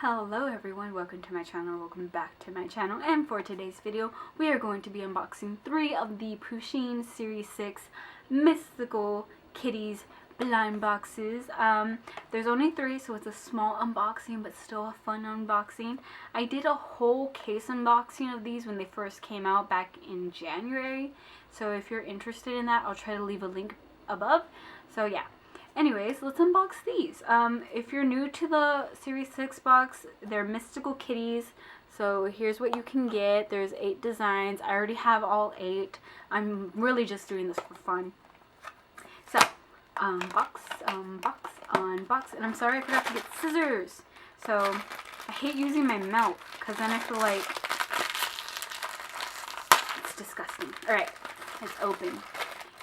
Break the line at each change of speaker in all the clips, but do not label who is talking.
Hello everyone, welcome to my channel, welcome back to my channel, and for today's video we are going to be unboxing 3 of the Pusheen Series 6 Mystical Kitties blind boxes. There's only 3, so it's a small unboxing but still a fun unboxing. I did a whole case unboxing of these when they first came out back in January, so if you're interested in that I'll try to leave a link above. So yeah. Anyways, let's unbox these. If you're new to the Series 6 box, they're Mystical Kitties. So here's what you can get. There's 8 designs. I already have all 8. I'm really just doing this for fun. So, unbox. And I'm sorry I forgot to get scissors. So, I hate using my mouth because then I feel like it's disgusting. Alright, let's open.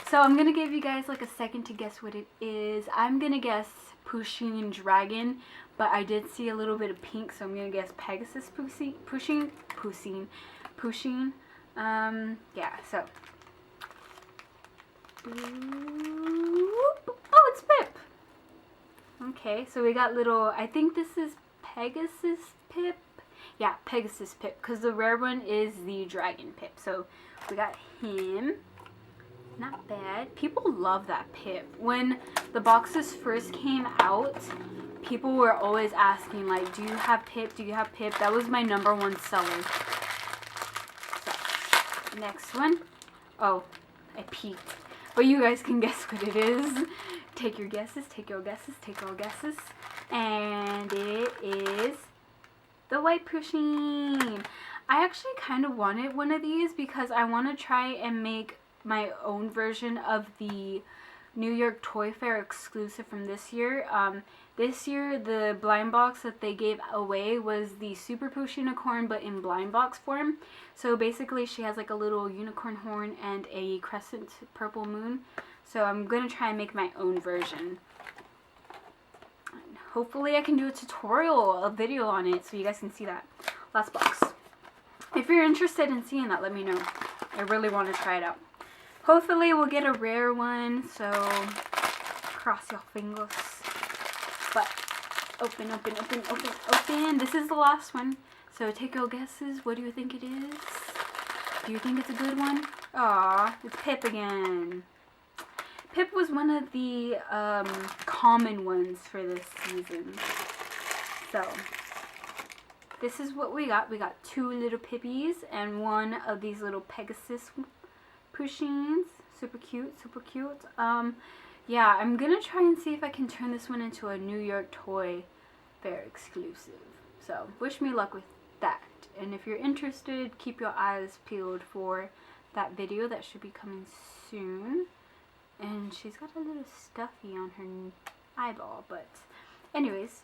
So I'm going to give you guys like a second to guess what it is. I'm going to guess Pusheen Dragon, but I did see a little bit of pink, so I'm going to guess Pegasus Pusheen. Yeah, so. Oh, it's Pip. Okay, so we got little, I think this is Pegasus Pip. Yeah, Pegasus Pip, because the rare one is the Dragon Pip. So we got him. Not bad. People love that Pip. When the boxes first came out, people were always asking, like, do you have Pip? Do you have Pip? That was my #1 seller. So, next one. Oh, I peeked. But you guys can guess what it is. Take your guesses, take your guesses, take your guesses. And it is the white Pusheen. I actually kind of wanted one of these because I want to try and make my own version of the New York Toy Fair exclusive from this year. This year the blind box that they gave away was the Super Pusheen unicorn, but in blind box form. So basically she has like a little unicorn horn and a crescent purple moon. So I'm gonna try and make my own version. And hopefully I can do a tutorial, a video on it, so you guys can see that. Last box. If you're interested in seeing that, let me know. I really want to try it out. Hopefully we'll get a rare one, so cross your fingers. But open. This is the last one. So take your guesses. What do you think it is? Do you think it's a good one? Aw, it's Pip again. Pip was one of the common ones for this season. So this is what we got. We got 2 little Pippies and 1 of these little Pegasus Pusheens. Super cute. Yeah, I'm gonna try and see if I can turn this one into a New York Toy Fair exclusive. So wish me luck with that. And if you're interested, keep your eyes peeled for that video that should be coming soon. And she's got a little stuffy on her eyeball, but anyways,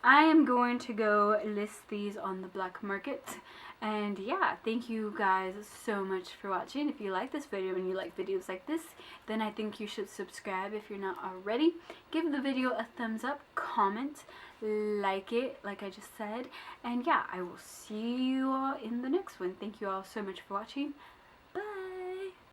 I am going to go list these on the black market. And yeah, thank you guys so much for watching. If you like this video and you like videos like this, then I think you should subscribe if you're not already. Give the video a thumbs up, comment, like it, like I just said. And yeah, I will see you all in the next one. Thank you all so much for watching.